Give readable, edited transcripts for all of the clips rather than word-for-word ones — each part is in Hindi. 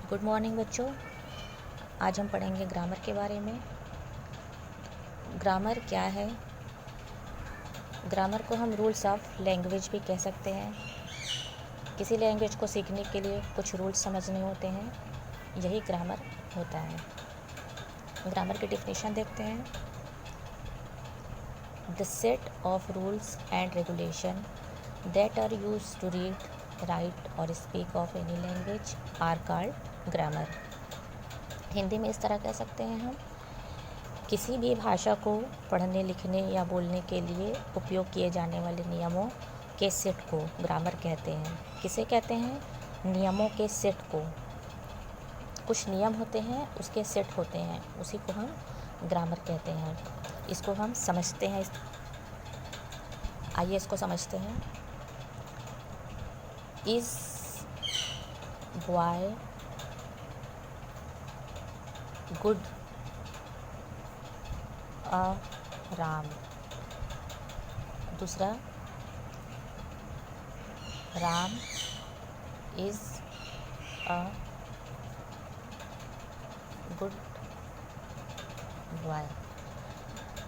गुड मॉर्निंग बच्चों। आज हम पढ़ेंगे ग्रामर के बारे में। ग्रामर क्या है? ग्रामर को हम रूल्स ऑफ लैंग्वेज भी कह सकते हैं। किसी लैंग्वेज को सीखने के लिए कुछ रूल्स समझने होते हैं, यही ग्रामर होता है। ग्रामर की डेफिनेशन देखते हैं। The set of rules and regulation that are used to read, write और speak of any language are called grammar. Hindi में इस तरह कह सकते हैं हम, किसी भी भाषा को पढ़ने, लिखने या बोलने के लिए उपयोग किए जाने वाले नियमों के सेट को ग्रामर कहते हैं। किसे कहते हैं? नियमों के सेट को। कुछ नियम होते हैं, उसके सेट होते हैं, उसी को हम ग्रामर कहते हैं। इसको हम समझते हैं। आइए इसको समझते हैं। इज बॉय गुड अ राम। दूसरा, Ram is a good boy.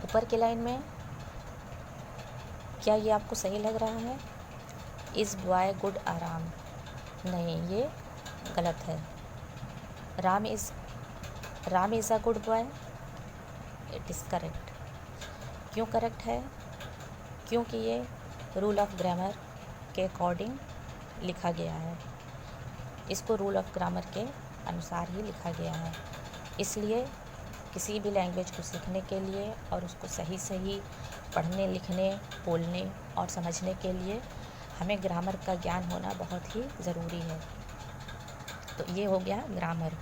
ऊपर की लाइन में क्या ये आपको सही लग रहा है? इज़ बॉय गुड अ राम? नहीं, ये गलत है। Ram is a good boy. It is correct. क्यों करेक्ट है? क्योंकि ये रूल ऑफ ग्रामर के अकॉर्डिंग लिखा गया है। इसको रूल ऑफ ग्रामर के अनुसार ही लिखा गया है। इसलिए किसी भी लैंग्वेज को सीखने के लिए और उसको सही सही पढ़ने, लिखने, बोलने और समझने के लिए हमें ग्रामर का ज्ञान होना बहुत ही ज़रूरी है। तो ये हो गया ग्रामर।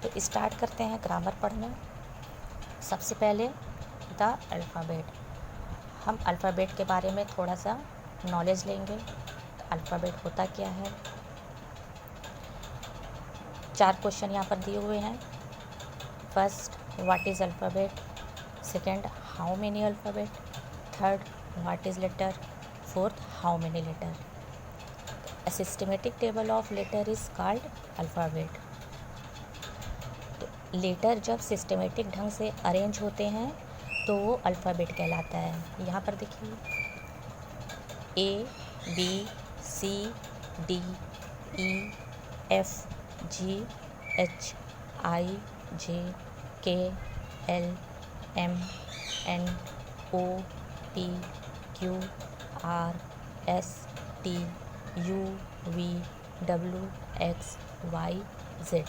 तो स्टार्ट करते हैं ग्रामर पढ़ना। सबसे पहले द अल्फ़ाबेट। हम अल्फ़ाबेट के बारे में थोड़ा सा नॉलेज लेंगे। तो अल्फ़ाबेट होता क्या है? 4 क्वेश्चन यहाँ पर दिए हुए हैं। First, what is alphabet. Second, how many alphabet. Third, what is letter. Fourth, how many letter. A systematic table of letter is called alphabet। तो लेटर जब सिस्टमेटिक ढंग से अरेंज होते हैं तो वो अल्फ़ाबेट कहलाता है। यहाँ पर देखिए, A B C D E F G H I J K L M N O P Q R S T U V W X Y Z।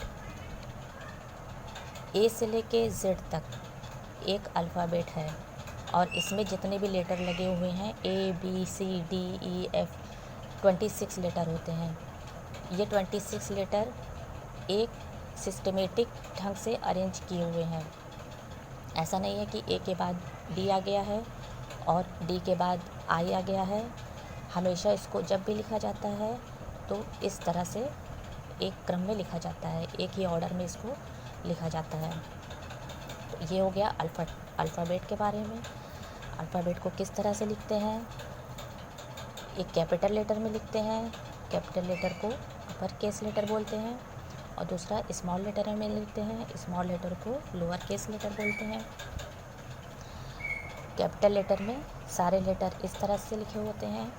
ए से लेके जेड तक एक अल्फ़ाबेट है और इसमें जितने भी लेटर लगे हुए हैं A B C D E F 26 letter होते हैं। ये 26 लेटर एक सिस्टमेटिक ढंग से अरेंज किए हुए हैं। ऐसा नहीं है कि ए के बाद डी आ गया है और डी के बाद आई आ गया है। हमेशा इसको जब भी लिखा जाता है तो इस तरह से एक क्रम में लिखा जाता है, एक ही ऑर्डर में इसको लिखा जाता है। तो ये हो गया अल्फ़ाबेट के बारे में। अल्फ़ाबेट को किस तरह से लिखते हैं? एक कैपिटल लेटर में लिखते हैं। कैपिटल लेटर को अपर केस लेटर बोलते हैं और दूसरा स्मॉल लेटर में लिखते हैं। स्मॉल लेटर को लोअर केस लेटर बोलते हैं। कैपिटल लेटर में सारे लेटर इस तरह से लिखे होते हैं।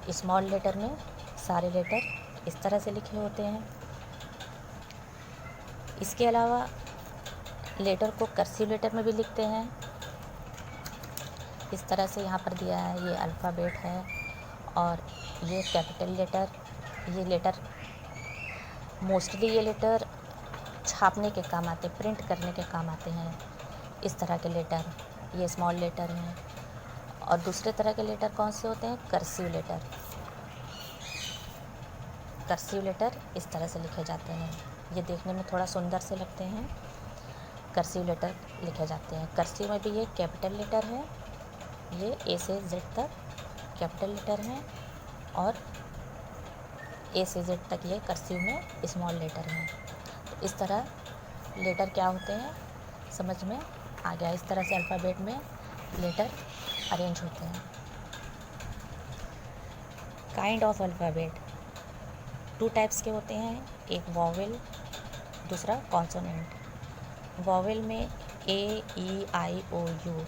स्मॉल लेटर में सारे लेटर इस तरह से लिखे होते हैं। इसके अलावा लेटर को कर्सिव लेटर में भी लिखते हैं। इस तरह से यहाँ पर दिया है, ये अल्फ़ाबेट है और ये कैपिटल लेटर। ये लेटर मोस्टली ये लेटर छापने के काम आते हैं, प्रिंट करने के काम आते हैं। इस तरह के लेटर ये स्मॉल लेटर हैं। और दूसरे तरह के लेटर कौन से होते हैं? Cursive letter. कर्सिव लेटर इस तरह से लिखे जाते हैं। ये देखने में थोड़ा सुंदर से लगते हैं। कर्सिव लेटर लिखे जाते हैं। कर्सिव में भी ये कैपिटल लेटर है, ये ए से जेड तक कैपिटल लेटर हैं और ए से जेड तक ये कर्सिव में स्मॉल लेटर हैं। तो इस तरह लेटर क्या होते हैं समझ में आ गया। इस तरह से अल्फ़ाबेट में लेटर अरेंज होते हैं। Kind of alphabet. Two types के होते हैं, एक वॉवेल, दूसरा कॉन्सोनेंट। वॉवेल में ए, ई, आई, ओ, यू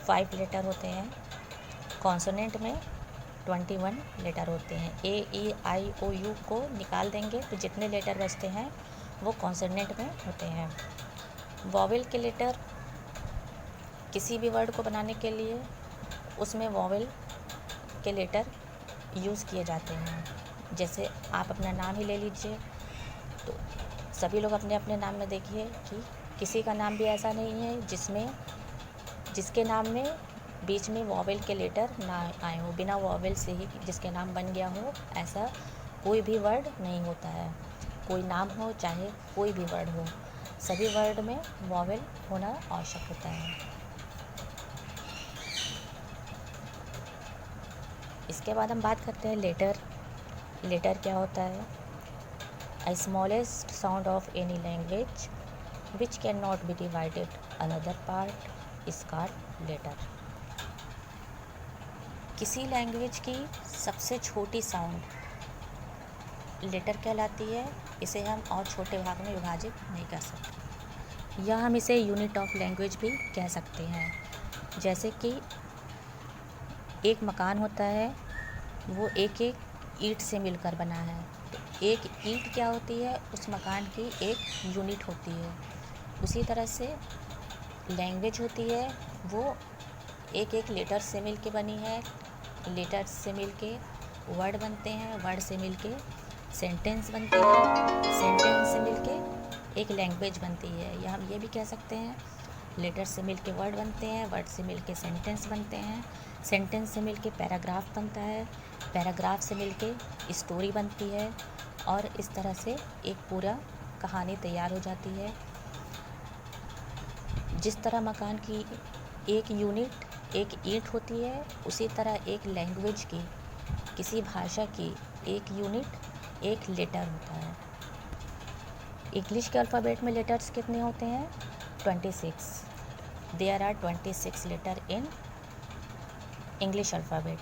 5 लेटर होते हैं। कॉन्सोनेंट में 21 लेटर होते हैं। ए, ई, आई, ओ, यू को निकाल देंगे तो जितने लेटर बचते हैं वो कॉन्सोनेंट में होते हैं। वॉवेल के लेटर किसी भी वर्ड को बनाने के लिए उसमें वॉवेल के लेटर यूज़ किए जाते हैं। जैसे आप अपना नाम ही ले लीजिए, तो सभी लोग अपने अपने नाम में देखिए कि किसी का नाम भी ऐसा नहीं है जिसके नाम में बीच में वॉवेल के लेटर ना आए हो। बिना वॉवेल से ही जिसके नाम बन गया हो, ऐसा कोई भी वर्ड नहीं होता है। कोई नाम हो चाहे कोई भी वर्ड हो, सभी वर्ड में वॉवेल होना आवश्यक होता है। इसके बाद हम बात करते हैं लेटर। लेटर क्या होता है? A smallest sound of any language which cannot be divided another part is called letter. किसी लैंग्वेज की सबसे छोटी साउंड लेटर कहलाती है। इसे हम और छोटे भाग में विभाजित नहीं कर सकते, या हम इसे यूनिट ऑफ लैंग्वेज भी कह सकते हैं। जैसे कि एक मकान होता है, वो एक एक ईंट से मिलकर बना है। तो एक ईंट क्या होती है? उस मकान की एक यूनिट होती है। उसी तरह से लैंग्वेज होती है, वो एक एक लेटर से मिल के बनी है। लेटर से मिल के वर्ड बनते हैं, वर्ड से मिल के सेंटेंस बनते हैं, सेंटेंस से मिल के एक लैंग्वेज बनती है। या हम ये भी कह सकते हैं, लेटर से मिल के वर्ड बनते हैं, वर्ड से मिल के सेंटेंस बनते हैं, सेंटेंस से मिल के पैराग्राफ बनता है, पैराग्राफ से मिल के स्टोरी बनती है, और इस तरह से एक पूरा कहानी तैयार हो जाती है। जिस तरह मकान की एक यूनिट एक ईंट होती है, उसी तरह एक लैंग्वेज की, किसी भाषा की एक यूनिट एक लेटर होता है। इंग्लिश के अल्फ़ाबेट में लेटर्स कितने होते हैं? 26। There are 26 letter in English alphabet.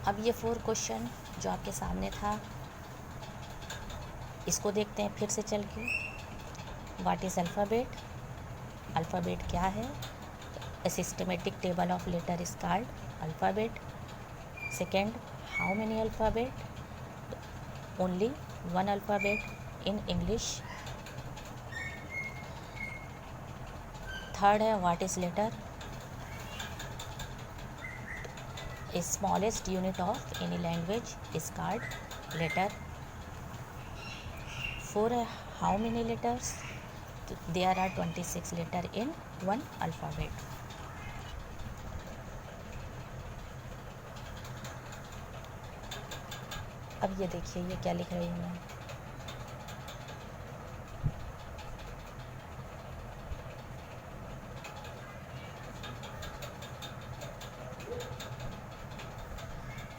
अब ये 4 क्वेश्चन जो आपके सामने था, इसको देखते हैं फिर से चल के। What is alphabet? अल्फ़ाबेट क्या है? A systematic table of letter is called alphabet. Second, how many alphabet? Only one alphabet in English. Third है what is letter? A smallest unit of any language is called letter. Four है how many letters? There are 26 letter in one alphabet. अब ये देखिए, ये क्या लिख रही हूँ मैं।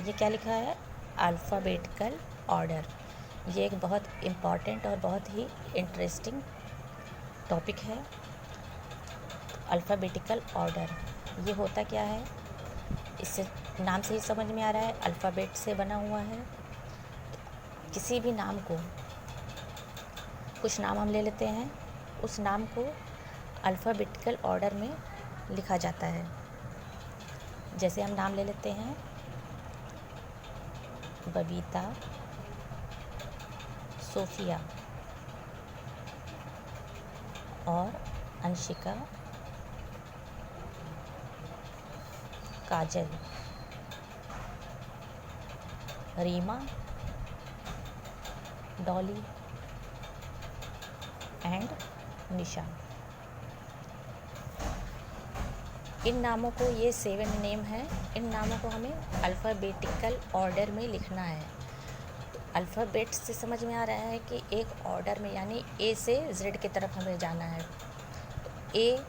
ये क्या लिखा है? Alphabetical order. ये एक बहुत इम्पॉर्टेंट और बहुत ही इंटरेस्टिंग टॉपिक है। अल्फ़ाबेटिकल ऑर्डर ये होता क्या है? इससे नाम से ही समझ में आ रहा है, अल्फ़ाबेट से बना हुआ है। किसी भी नाम को, कुछ नाम हम ले लेते हैं, उस नाम को अल्फ़ाबेटिकल ऑर्डर में लिखा जाता है। जैसे हम नाम ले लेते हैं बबीता, सोफिया और अंशिका, काजल, रीमा, डॉली एंड निशा। इन नामों को, ये 7 नेम है, इन नामों को हमें अल्फ़ाबेटिकल ऑर्डर में लिखना है। तो अल्फ़ाबेट से समझ में आ रहा है कि एक ऑर्डर में, यानी ए से जेड की तरफ हमें जाना है। तो ए,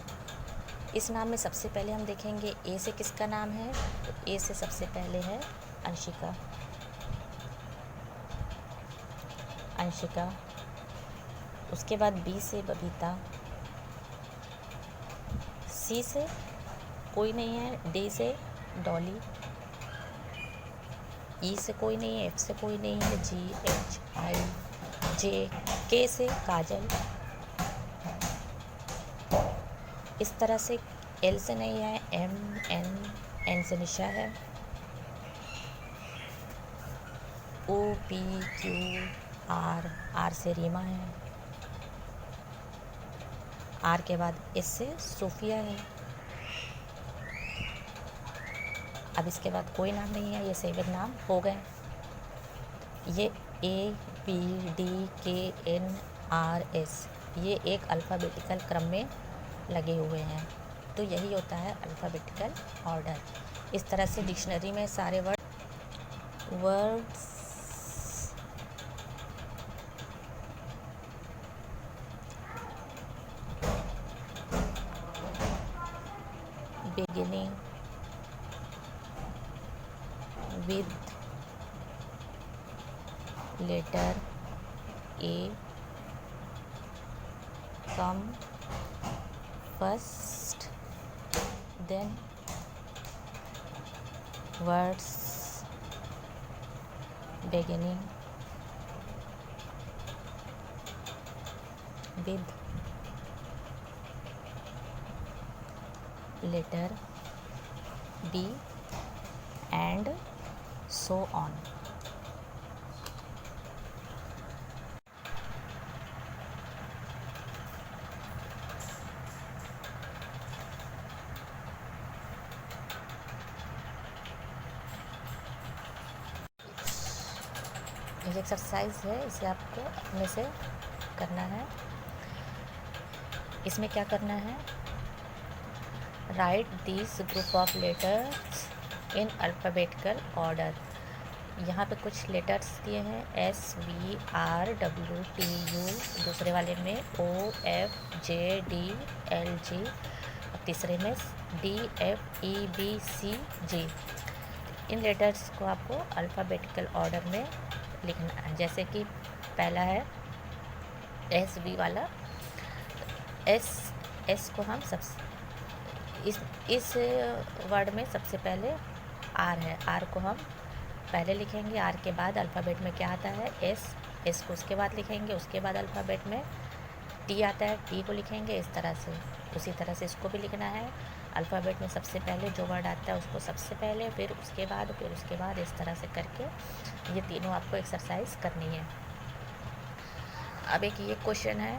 इस नाम में सबसे पहले हम देखेंगे ए से किसका नाम है। तो ए से सबसे पहले है अंशिका, अंशिका। उसके बाद बी से बबीता, सी से कोई नहीं है, डी से डॉली, ई से कोई नहीं है, एफ से कोई नहीं है, जी एच आई जे, के से काजल, इस तरह से एल से नहीं है, एम एन, एन से निशा है, O P Q R, R से रीमा है, आर के बाद एस से सोफिया है। अब इसके बाद कोई नाम नहीं है, ये 7 नाम हो गए। ये ए पी डी के एन आर एस, ये एक अल्फ़ाबेटिकल क्रम में लगे हुए हैं। तो यही होता है अल्फ़ाबेटिकल ऑर्डर। इस तरह से डिक्शनरी में सारे words beginning with letter A come first, then words beginning with letter B and so on. ये एक्सरसाइज है, इसे आपको अपने से करना है। इसमें क्या करना है, write this group of letters in alphabetical order. यहाँ पे कुछ लेटर्स दिए हैं, S V R W T U, दूसरे वाले में O F J D L G, और तीसरे में D F E B C G. इन लेटर्स को आपको अल्फ़ाबेटिकल ऑर्डर में लिखना है। जैसे कि पहला है एस वी वाला, एस को हम इस वर्ड में सबसे पहले आर है, आर को हम पहले लिखेंगे। आर के बाद अल्फ़ाबेट में क्या आता है, एस को उसके बाद लिखेंगे। उसके बाद अल्फ़ाबेट में टी आता है, टी को लिखेंगे। इस तरह से, उसी तरह से इसको भी लिखना है। अल्फ़ाबेट में सबसे पहले जो वर्ड आता है उसको सबसे पहले, फिर उसके बाद, इस तरह से करके ये तीनों आपको एक्सरसाइज करनी है। अब एक ये क्वेश्चन है,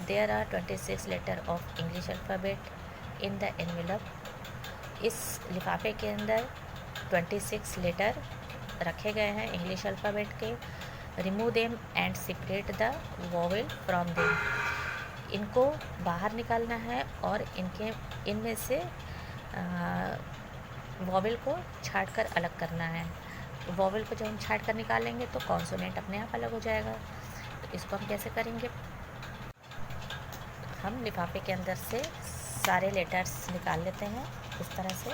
there are 26 letter of English alphabet in the envelope. इस लिफाफे के अंदर 26 लेटर रखे गए हैं इंग्लिश अल्फ़ाबेट के। Remove them and separate the vowel from them. इनको बाहर निकालना है और इनमें से वोवेल को छाट कर अलग करना है। वोवेल को जब हम छाट कर निकालेंगे तो कॉन्सोनेंट अपने आप अलग हो जाएगा। तो इसको हम कैसे करेंगे, हम लिफाफे के अंदर से सारे लेटर्स निकाल लेते हैं इस तरह से।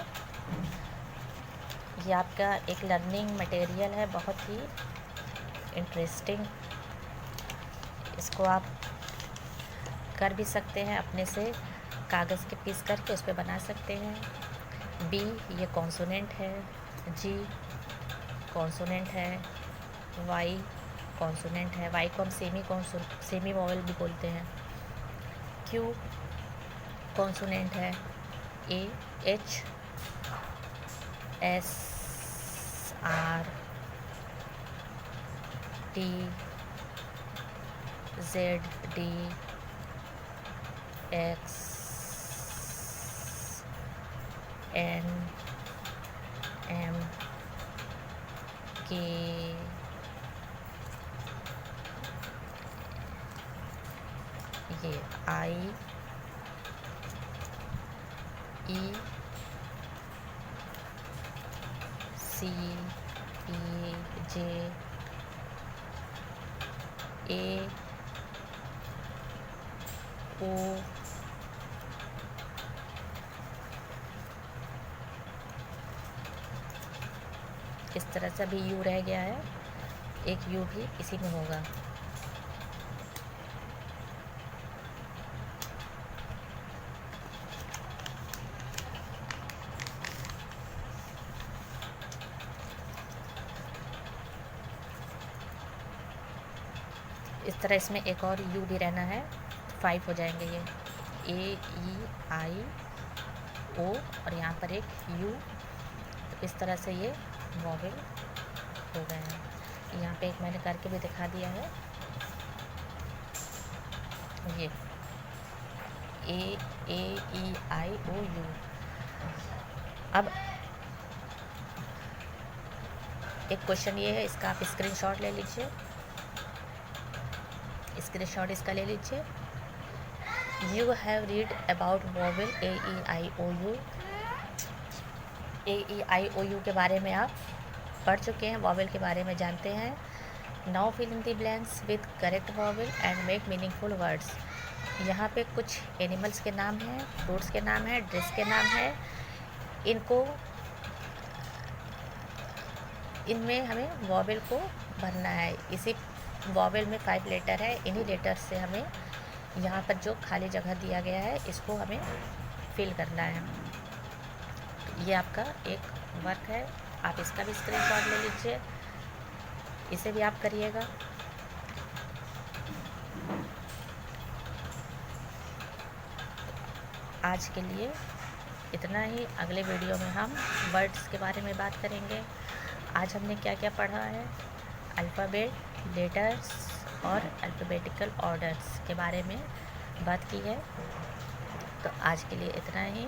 ये आपका एक लर्निंग मटेरियल है, बहुत ही इंटरेस्टिंग। इसको आप कर भी सकते हैं अपने से, कागज़ के पीस करके उस पर बना सकते हैं। बी ये कॉन्सोनेंट है, जी कॉन्सोनेंट है, वाई कॉन्सोनेंट है, वाई को हम सेमी वोवेल भी बोलते हैं। क्यू कॉन्सोनेंट है, A H S R T Z D X N M K ये आई ई सी ई जे ए ओ इस तरह से अभी यू रह गया है, एक यू भी इसी में होगा। इस तरह इसमें एक और यू भी रहना है, 5 हो जाएंगे ये, A E I O और यहाँ पर एक यू। तो इस तरह से ये वॉवेल हो गए हैं। यहाँ पे एक मैंने करके भी दिखा दिया है, ये A E I O U। अब एक क्वेश्चन ये है, इसका आप स्क्रीनशॉट ले लीजिए, स्क्रीनशॉट इसका ले लीजिए। You have read about vowel A E I O U। A E I O U के बारे में आप पढ़ चुके हैं, वॉवेल के बारे में जानते हैं। Now fill in the blanks with correct vowel and make meaningful words. यहाँ पे कुछ एनिमल्स के नाम हैं, फ्रूट्स के नाम हैं, ड्रेस के नाम हैं। इनमें हमें वॉवेल को भरना है। इसी वॉवेल में 5 लेटर है, इन्हीं लेटर से हमें यहाँ पर जो खाली जगह दिया गया है इसको हमें फिल करना है। ये आपका एक वर्क है, आप इसका भी स्क्रीनशॉट ले लीजिए, इसे भी आप करिएगा। आज के लिए इतना ही। अगले वीडियो में हम वर्ड्स के बारे में बात करेंगे। आज हमने क्या क्या पढ़ा है, अल्फ़ाबेट, लेटर्स और अल्फ़ाबेटिकल ऑर्डर्स के बारे में बात की है। तो आज के लिए इतना ही।